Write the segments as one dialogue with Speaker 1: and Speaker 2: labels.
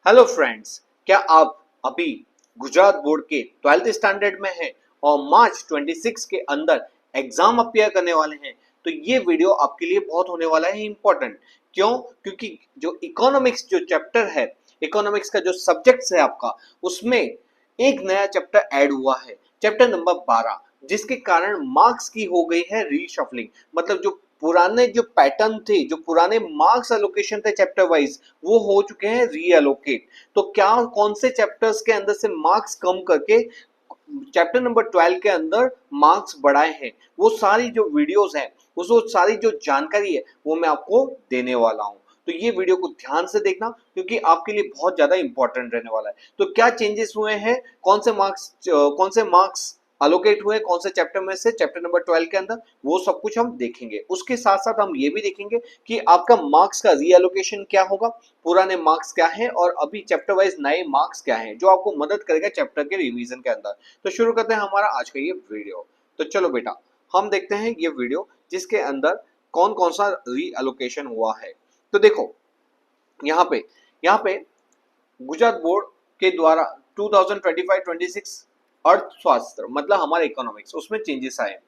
Speaker 1: Hello friends, क्या आप अभी गुजरात बोर्ड के 12th स्टैंडर्ड में हैं और मार्च 26 के अंदर एग्जाम अपियर करने वाले हैं? तो ये वीडियो आपके लिए बहुत होने वाला है इम्पोर्टेंट। क्यों? क्योंकि जो इकोनॉमिक्स जो चैप्टर है, इकोनॉमिक्स का जो सब्जेक्ट्स है आपका, उसमें एक नया चैप्टर ऐड हुआ है, चैप्टर नंबर 12, जिसके कारण मार्क्स की हो गई है रीशफलिंग। मतलब जो पुराने जो पैटर्न थे, जो पुराने मार्क्स एलोकेशन थे चैप्टर वाइज, वो हो चुके हैं रीएलोकेट। तो क्या कौन से चैप्टर्स के अंदर से मार्क्स कम करके चैप्टर नंबर 12 के अंदर मार्क्स बढ़ाए हैं, वो सारी जो वीडियोस हैं, वो सारी जो जानकारी है, वो मैं आपको देने वाला हूं। तो ये वीडियो को ध्यान से देखना, क्योंकि आपके लिए बहुत ज्यादा इंपॉर्टेंट रहने वाला है। तो क्या चेंजेस हुए हैं, कौन से मार्क्स अलोकेट हुए कौन से चैप्टर में से चैप्टर नंबर 12 के अंदर, वो सब कुछ हम देखेंगे। उसके साथ साथ हम ये भी देखेंगे कि आपका मार्क्स का रीएलोकेशन क्या होगा, पुराने मार्क्स क्या है और अभी चैप्टर वाइज नए मार्क्स क्या हैं, जो आपको मदद करेगा चैप्टर के रिवीजन के अंदर। तो शुरू करते हैं हमारा आज का ये वीडियो। तो चलो बेटा, हम देखते हैं ये वीडियो जिसके अंदर कौन कौन सा रीअलोकेशन हुआ है। तो देखो, यहाँ पे यहाँ पे गुजरात बोर्ड के द्वारा 2025-26 अर्थशास्त्र मतलब हमारे इकोनॉमिक्स, उसमें चेंजेस आए।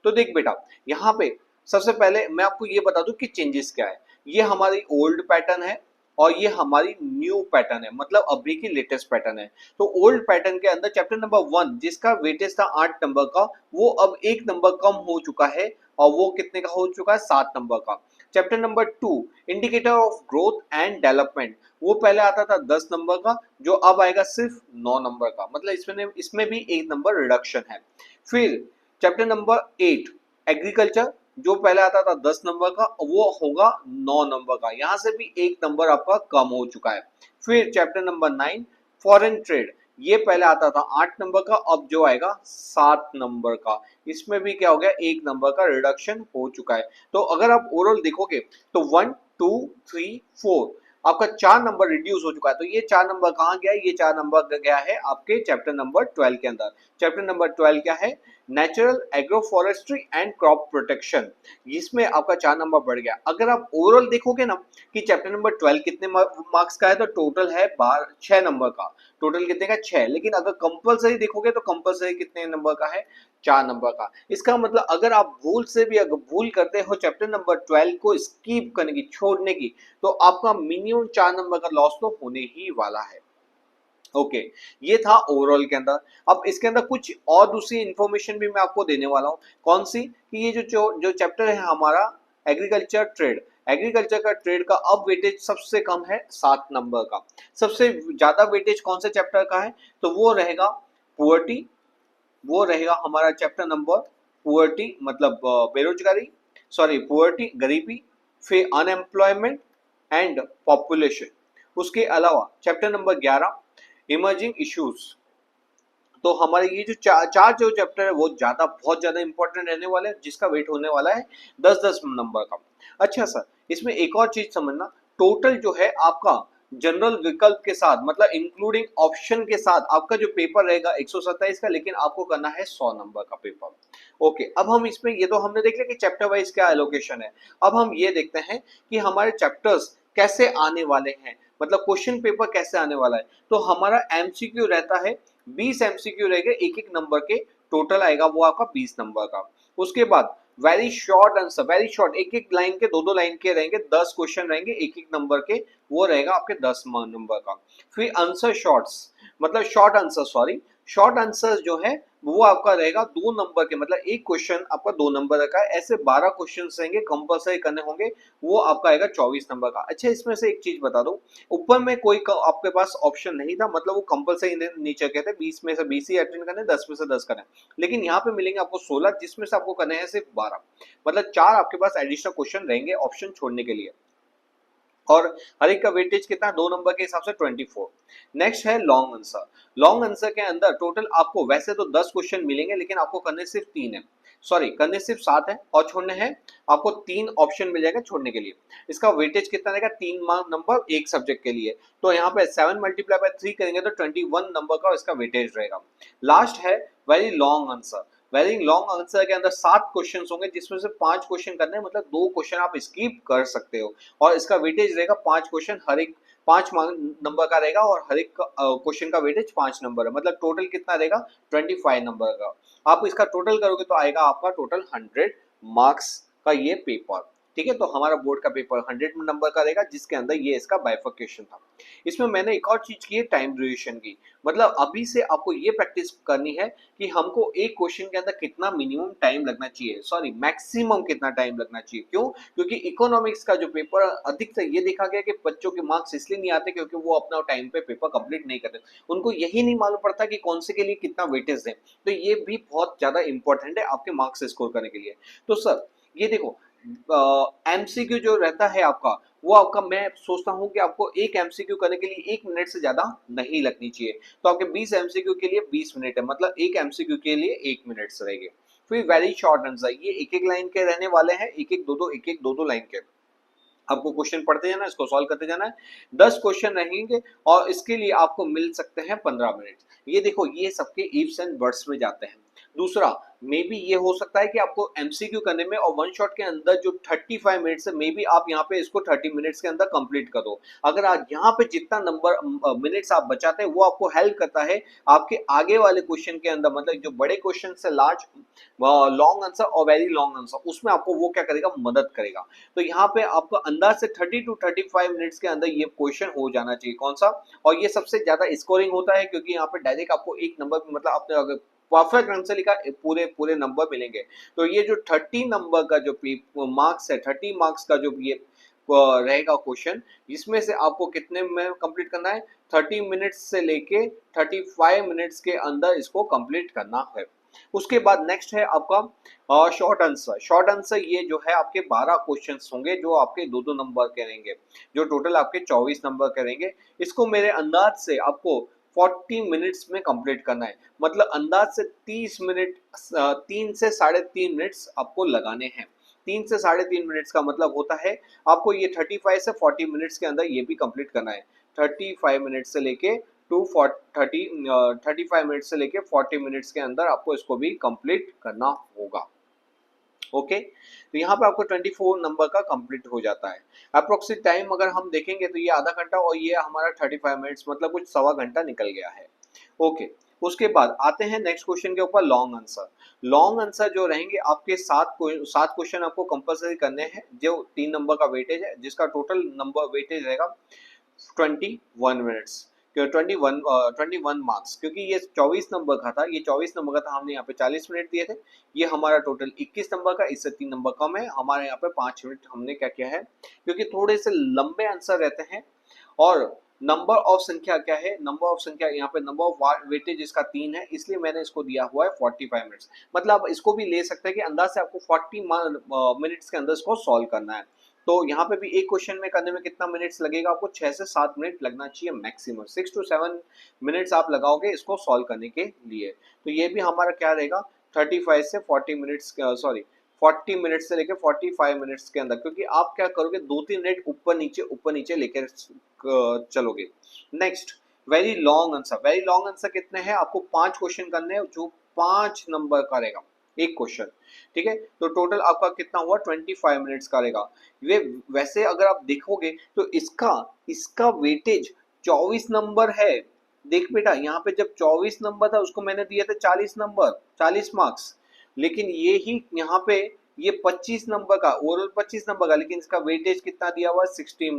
Speaker 1: तो देख बेटा, यहाँ पे सबसे पहले मैं आपको ये बता दूं कि चेंजेस क्या है। ये हमारी ओल्ड पैटर्न है और ये हमारी न्यू पैटर्न है, मतलब अभी की लेटेस्ट पैटर्न है। तो ओल्ड पैटर्न के अंदर चैप्टर नंबर 1 जिसका वेटेज था 8 नंबर का, वो अब 1 नंबर कम हो चुका है और वो कितने का हो चुका है, 7 नंबर का। Chapter number 2 indicator of growth and development, वो पहले आता था 10 नंबर का, जो अब आएगा सिर्फ 9 नंबर का, मतलब इसमें भी 1 नंबर रिडक्शन है। फिर चैप्टर नंबर 8 एग्रीकल्चर, जो पहले आता था 10 नंबर का, वो होगा 9 नंबर का, यहां से भी 1 नंबर आपका कम हो चुका है। फिर चैप्टर नंबर 9 फॉरेन ट्रेड, ये पहले आता था 8 नंबर का, अब जो आएगा 7 नंबर का, इसमें भी क्या हो गया, 1 नंबर का रिडक्शन हो चुका है। तो अगर आप ओवरऑल देखोगे तो 1 2 3 4 आपका 4 नंबर रिड्यूस हो चुका है। तो ये 4 नंबर कहाँ गया है, ये 4 नंबर गया है आपके चैप्टर नंबर 12 के अंदर। चैप्टर नंबर 12 क्या है, natural agro forestry and crop protection, इसमें आपका 4 नंबर बढ़ गया। अगर आप ओवरऑल देखोगे ना कि चैप्टर नंबर 12 कितने मार्क्स का है, तो टोटल है 6 नंबर का। टोटल कितने का, 6। लेकिन अगर कंपलसरी देखोगे तो कंपलसरी कितने नंबर का है, 4 नंबर का। इसका मतलब अगर आप भूल से भी अगर भूल करते हो चैप्टर नंबर 12 को स्किप करने की, छोड़ने की, तो आपका मिनिमम 4 नंबर का लॉस तो होने ही वाला है। ओके, ये था ओवरऑल के अंदर। अब इसके अंदर कुछ और दूसरी इंफॉर्मेशन भी मैं आपको देने वाला हूँ। कौन सी? कि ये जो चैप्टर है हमारा एग्रीकल्चर ट्रेड, एग्रीकल्चर का ट्रेड का अब वेटेज सबसे कम है, 7 नंबर का। सबसे ज्यादा वेटेज कौन से चैप्टर का है, तो वो रहेगा पुअर्टी, वो रहेगा हमारा चैप्टर नंबर पुअर्टी, मतलब बेरोजगारी, सॉरी पुअर्टी गरीबी, फिर अनएम्प्लॉयमेंट एंड पॉपुलेशन। उसके अलावा चैप्टर नंबर 11 इमर्जिंग इश्यूज। तो हमारे ये जो चार जो चैप्टर है वो बहुत ज्यादा इंपॉर्टेंट रहने वाले हैं, जिसका वेट होने वाला है 10-10 नंबर का। अच्छा सर, इसमें एक और चीज समझना, टोटल जो है आपका जनरल विकल्प के साथ, मतलब इंक्लूडिंग ऑप्शन के साथ, आपका जो पेपर रहेगा 127 का, लेकिन आपको करना है 100 नंबर का पेपर। ओके, अब हम इसमें ये तो हमने देख लिया कि चैप्टर वाइज क्या एलोकेशन है। अब हम ये देखते हैं कि हमारे चैप्टर्स कैसे आने वाले हैं, मतलब क्वेश्चन पेपर कैसे आने वाला है। तो हमारा एमसीक्यू रहता है, 20 एमसीक्यू रहेंगे, एक एक नंबर के, टोटल आएगा वो आपका 20 नंबर का। उसके बाद very short answer, very short, एक एक लाइन के, दो दो लाइन के रहेंगे, 10 क्वेश्चन रहेंगे एक एक नंबर के, वो रहेगा आपके 10 नंबर का। फिर आंसर शॉर्ट्स, मतलब short answer, sorry short answer जो है वो आपका रहेगा 2 नंबर के, मतलब एक क्वेश्चन आपका 2 नंबर का है। ऐसे 12 क्वेश्चन रहेंगे, कंपलसरी करने होंगे, वो आपका आएगा 24 नंबर का। अच्छा, इसमें से एक चीज बता दो, ऊपर में कोई आपके पास ऑप्शन नहीं था, मतलब वो कंपलसरी नीचे कहते हैं 20 में से 20 ही अटेंड करने, 10 में से 10 करने। लेकिन यहाँ पे मिलेंगे आपको 16, जिसमें से आपको करने हैं सिर्फ 12, मतलब 4 आपके पास एडिशनल क्वेश्चन रहेंगे ऑप्शन छोड़ने के लिए। और हर एक का वेटेज कितना है, 2 नंबर के हिसाब से 24। नेक्स्ट है लॉन्ग आंसर। लॉन्ग आंसर के अंदर टोटल आपको वैसे तो 10 क्वेश्चन मिलेंगे, लेकिन आपको करने सिर्फ 3 है, सॉरी करने सिर्फ 7 है, और छोड़ने हैं आपको 3 ऑप्शन मिल जाएगा छोड़ने के लिए। इसका वेटेज कितना रहेगा, 3 नंबर एक सब्जेक्ट के लिए। तो यहाँ पे 7 मल्टीप्लाई बाय 3 करेंगे तो 21 नंबर का इसका वेटेज रहेगा। लास्ट है very long answer. Very long answer के अंदर 7 क्वेश्चन होंगे, जिसमें से 5 क्वेश्चन करने हैं, मतलब 2 क्वेश्चन आप स्किप कर सकते हो, और इसका वेटेज रहेगा 5 क्वेश्चन, हर एक 5 नंबर का रहेगा और हर एक क्वेश्चन का वेटेज 5 नंबर है, मतलब टोटल कितना रहेगा 25 नंबर का। आप इसका टोटल करोगे तो आएगा आपका टोटल 100 मार्क्स का ये पेपर। ठीक है, तो हमारा बोर्ड का पेपर 100 नंबर का रहेगा, जिसके अंदर ये इसका बाइफर्केशन था। इसमें मैंने एक और चीज की है, टाइम ड्यूरेशन की। मतलब अभी से आपको ये प्रैक्टिस करनी है कि हमको एक क्वेश्चन के अंदर कितना मिनिमम टाइम लगना चाहिए, सॉरी मैक्सिमम कितना टाइम लगना चाहिए। क्यों? क्योंकि इकोनॉमिक्स का जो पेपर अधिकतर ये देखा गया कि बच्चों के मार्क्स इसलिए नहीं आते क्योंकि वो अपना टाइम पे पेपर कंप्लीट नहीं करते, उनको यही नहीं मालूम पड़ता कि कौन से के लिए कितना वेटेज दें। तो ये भी बहुत ज्यादा इंपॉर्टेंट है आपके मार्क्स स्कोर करने के लिए। तो सर ये देखो, एमसीक्यू जो रहता है आपका, वो आपका मैं सोचता हूँ कि आपको एक एमसीक्यू करने के लिए 1 मिनट से ज्यादा नहीं लगनी चाहिए। तो आपके 20 एमसीक्यू के लिए 20 मिनट है, मतलब एक एमसीक्यू के लिए 1 मिनट से रहेंगे। फिर वेरी शॉर्ट आंसर, ये एक एक लाइन के रहने वाले हैं, एक एक दो दो लाइन के। आपको क्वेश्चन पढ़ते जाना है, इसको सॉल्व करते जाना है। 10 क्वेश्चन रहेंगे और इसके लिए आपको मिल सकते हैं 15 मिनट। ये देखो, ये सबके इफ्स एंड बट्स में जाते हैं। दूसरा, मे बी ये हो सकता है कि आपको एमसीक्यू करने में और वन शॉट के अंदर जो 35 मिनट्स है, मे बी आप यहाँ पे इसको 30 मिनट्स के अंदर कंप्लीट कर दो। अगर आप यहाँ पे जितना नंबर मिनट्स आप बचाते हैं, वो आपको हेल्प करता है आपके आगे वाले क्वेश्चन के अंदर, मतलब जो बड़े क्वेश्चन से लार्ज लॉन्ग आंसर और वेरी लॉन्ग आंसर, उसमें आपको वो क्या करेगा, मदद करेगा। तो यहाँ पे आपको अंदाज से 30 टू 35 मिनट्स के अंदर ये क्वेश्चन हो जाना चाहिए। कौन सा? और ये सबसे ज्यादा स्कोरिंग होता है, क्योंकि यहाँ पे डायरेक्ट आपको एक नंबर, मतलब आपने अगर परफेक्ट आंसर लिखा पूरे पूरे नंबर मिलेंगे। तो ये जो 30 नंबर का जो मार्क्स है, 30 मार्क्स का जो ये रहेगा क्वेश्चन, इसमें से आपको कितने में कंप्लीट करना है, 30 मिनट्स से लेके 35 मिनट्स के अंदर इसको कंप्लीट करना है। उसके बाद नेक्स्ट है आपका शॉर्ट आंसर। शॉर्ट आंसर ये जो है आपके 12 क्वेश्चंस होंगे, जो आपके दो दो नंबर के रहेंगे, जो टोटल आपके 24 नंबर के रहेंगे। इसको मेरे अंदाज से आपको 40 मिनट्स में कंप्लीट करना है, मतलब अंदाज से 30 मिनट, 3 से 3.5 मिनट्स आपको लगाने हैं। 3 से 3.5 मिनट्स का मतलब होता है आपको ये 35 से 40 मिनट्स के अंदर ये भी कंप्लीट करना है। 35 मिनट से लेके टू 35 मिनट से लेके 40 मिनट्स के अंदर आपको इसको भी कंप्लीट करना होगा। ओके, तो यहाँ पे आपको 24 नंबर का कंप्लीट हो जाता है। अप्रोक्सीमेट टाइम अगर हम देखेंगे तो ये आधा घंटा और ये हमारा 35 मिनट्स, मतलब कुछ सवा घंटा निकल गया है। ओके, उसके बाद आते हैं नेक्स्ट क्वेश्चन के ऊपर, लॉन्ग आंसर। लॉन्ग आंसर जो रहेंगे आपके 7 क्वेश्चन आपको कंपलसरी करने हैं, जो 3 नंबर का वेटेज है, जिसका टोटल नंबर वेटेज रहेगा 21 मिनट्स, 21 मार्क्स। क्योंकि ये 24 नंबर का था, ये 24 नंबर का था, हमने यहाँ पे 40 मिनट दिए थे। ये हमारा टोटल 21 नंबर का, इससे 3 नंबर कम है, हमारे यहाँ पे 5 मिनट हमने क्या किया है, क्योंकि थोड़े से लंबे आंसर रहते हैं। और नंबर ऑफ संख्या क्या है, नंबर ऑफ संख्या यहाँ पे नंबर ऑफ वेटेज इसका 3 है, इसलिए मैंने इसको दिया हुआ है 45 मिनट्स। मतलब इसको भी ले सकते हैं कि अंदाज से आपको 40 मिनट्स के अंदर इसको सॉल्व करना है। तो यहाँ पे भी एक क्वेश्चन में करने में कितना मिनट्स लगेगा, आपको 6 से 7 मिनट लगना चाहिए मैक्सिमम। 6 टू 7 मिनट्स आप लगाओगे इसको सॉल्व करने के लिए। तो ये भी हमारा क्या रहेगा, 35 से 40 मिनट्स, सॉरी 40 मिनट से लेकर 45 मिनट्स के अंदर, क्योंकि आप क्या करोगे, 2-3 मिनट ऊपर नीचे लेकर चलोगे। Next, very long answer. Very long answer कितने हैं, आपको 5 क्वेश्चन करने हैं, जो 5 नंबर का रहेगा एक क्वेश्चन। ठीक है, तो टोटल आपका कितना हुआ, 25 मिनट्स का रहेगा। वे वैसे अगर आप देखोगे तो इसका इसका वेटेज 24 नंबर है। देख बेटा, यहाँ पे जब 24 नंबर था उसको मैंने दिया था 40 नंबर, 40 मार्क्स। लेकिन ये ही यहाँ पे ये 25 नंबर का, ओवरऑल 25 नंबर का, लेकिन इसका वेटेज कितना दिया हुआ है, 60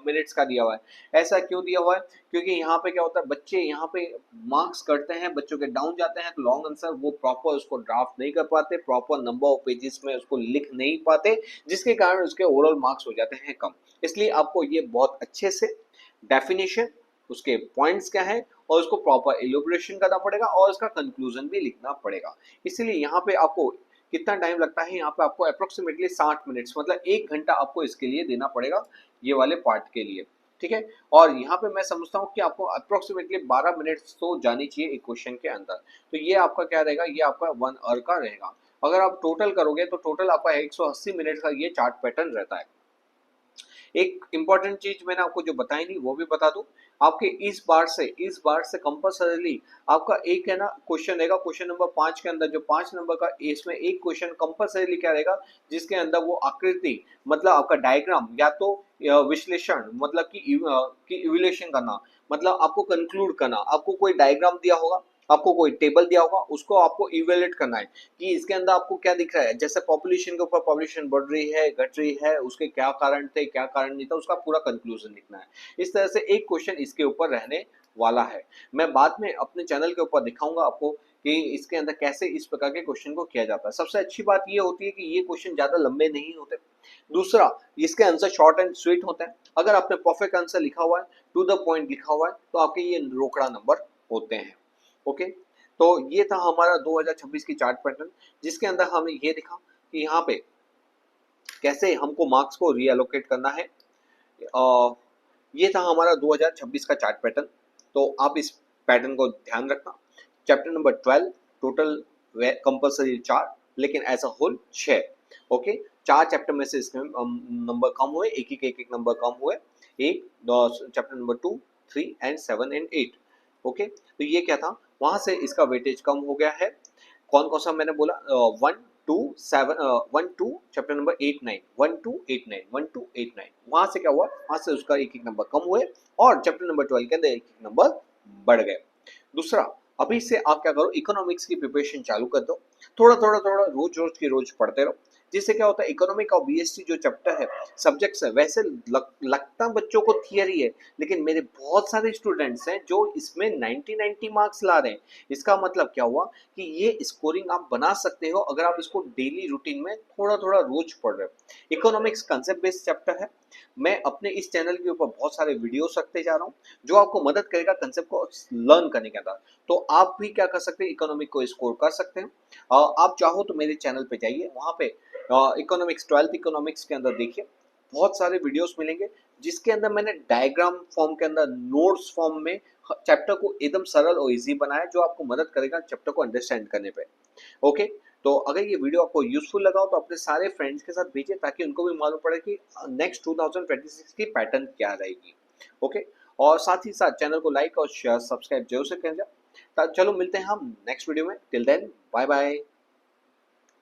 Speaker 1: मिनट्स का दिया हुआ है। ऐसा क्यों दिया हुआ है, क्योंकि यहाँ पे क्या होता है, बच्चे यहाँ पे मार्क्स करते हैं, बच्चों के डाउन जाते हैं, तो लॉन्ग आंसर वो प्रॉपर उसको ड्राफ्ट नहीं कर पाते, प्रॉपर नंबर ऑफ पेजेस में उसको लिख नहीं पाते, जिसके कारण उसके ओवरऑल मार्क्स हो जाते हैं कम। इसलिए आपको ये बहुत अच्छे से डेफिनेशन, उसके पॉइंट्स क्या है, और उसको प्रॉपर एलोबरेशन करना पड़ेगा, और उसका कंक्लूजन भी लिखना पड़ेगा। इसलिए यहाँ पे आपको कितना टाइम लगता है, यहाँ पे आपको अप्रोक्सीमेटली 60 मिनट्स, मतलब 1 घंटा आपको इसके लिए देना पड़ेगा, ये वाले पार्ट के लिए। ठीक है, और यहाँ पे मैं समझता हूँ कि आपको अप्रोक्सीमेटली 12 मिनट्स तो जानी चाहिए एक क्वेश्चन के अंदर। तो ये आपका क्या रहेगा, ये आपका 1 आवर का रहेगा। अगर आप टोटल करोगे तो टोटल आपका 180 मिनट का ये चार्ट पैटर्न रहता है। एक इंपॉर्टेंट चीज मैंने आपको जो बताई नहीं वो भी बता दूं, आपके इस बार से कंपल्सरीली आपका एक है ना क्वेश्चन रहेगा, क्वेश्चन नंबर 5 के अंदर, जो 5 नंबर का, इसमें एक क्वेश्चन कंपल्सरीली क्या रहेगा, जिसके अंदर वो आकृति, मतलब आपका डायग्राम, या तो विश्लेषण मतलब कि इवैल्यूएशन करना, मतलब आपको कंक्लूड करना, आपको कोई डायग्राम दिया होगा, आपको कोई टेबल दिया होगा, उसको आपको इवेल्युएट करना है कि इसके अंदर आपको क्या दिख रहा है। जैसे पॉपुलेशन के ऊपर पॉपुलेशन बढ़ रही है, घट रही है, उसके क्या कारण थे, क्या कारण नहीं था, उसका पूरा कंक्लूजन लिखना है। इस तरह से एक क्वेश्चन इसके ऊपर रहने वाला है। मैं बाद में अपने चैनल के ऊपर दिखाऊंगा आपको कि इसके अंदर कैसे इस प्रकार के क्वेश्चन को किया जाता है। सबसे अच्छी बात ये होती है कि ये क्वेश्चन ज्यादा लंबे नहीं होते। दूसरा, इसके आंसर शॉर्ट एंड स्वीट होते हैं। अगर आपने परफेक्ट आंसर लिखा हुआ है, टू द पॉइंट लिखा हुआ है, तो आपके ये रोकड़ा नंबर होते हैं। ओके, तो ये था हमारा 2026 की चार्ट पैटर्न, जिसके अंदर हमें ये दिखा कि यहाँ पे कैसे हमको मार्क्स को रीएलोकेट करना है। ये था हमारा 2026 का चार्ट पैटर्न। तो आप इस पैटर्न को ध्यान रखना। चैप्टर नंबर 12 टोटल कंपल्सरी 4, लेकिन as a whole 6। Okay, 4 chapter में से इसमें नंबर कम हुए, एक नंबर कम हुए, एक chapter number 2, 3 and 7 and 8। Okay, तो ये क्या था, वहां से इसका वेटेज कम हो गया है। कौन कौन सा मैंने बोला, 1 2 चैप्टर नंबर 8 9, 1 2 8 9, 1 2 8 9, वहां से क्या हुआ, वहां से उसका एक नंबर कम हुए और चैप्टर नंबर 12 के अंदर एक नंबर बढ़ गए। दूसरा, अभी से आप क्या करो, इकोनॉमिक्स की प्रिपरेशन चालू कर दो। थोड़ा थोड़ा थोड़ा रोज रोज की रोज पढ़ते रहो, जिससे क्या होता है, इकोनॉमिक और बीएसटी जो चैप्टर है, सब्जेक्ट्स है, वैसे लगता बच्चों को थियरी है, लेकिन मेरे बहुत सारे स्टूडेंट्स हैं जो इसमें 90 मार्क्स ला रहे हैं। इसका मतलब क्या हुआ कि ये स्कोरिंग आप बना सकते हो अगर आप इसको डेली रूटीन में थोड़ा थोड़ा रोज पढ़ रहे हो। इकोनॉमिक्स कंसेप्ट बेस्ड चैप्टर है। मैं अपने इस चैनल के ऊपर बहुत सारे वीडियोस रखते जा रहा हूँ जो आपको मदद करेगा कंसेप्ट को लर्न करने के अंदर। तो आप भी क्या कर सकते हैं, इकोनॉमिक को स्कोर कर सकते हैं। आप चाहो तो मेरे चैनल पे जाइए, वहाँ पे इकोनॉमिक्स 12th इकोनॉमिक्स के अंदर देखिए, बहुत सारे वीडियोस मिलेंगे जिसके अंदर मैंने डायग्राम फॉर्म के अंदर, नोट्स फॉर्म में चैप्टर को एकदम सरल और इजी बनाया, जो आपको मदद करेगा चैप्टर को अंडरस्टैंड करने पे। ओके, तो अगर ये वीडियो आपको यूजफुल लगा हो तो अपने सारे फ्रेंड्स के साथ भेजिए, ताकि उनको भी मालूम पड़े कि नेक्स्ट 2026 की पैटर्न क्या रहेगी। ओके, और साथ ही साथ चैनल को लाइक और शेयर सब्सक्राइब जरूर से करें। चलो मिलते हैं हम नेक्स्ट वीडियो में, टिल देन बाय बाय।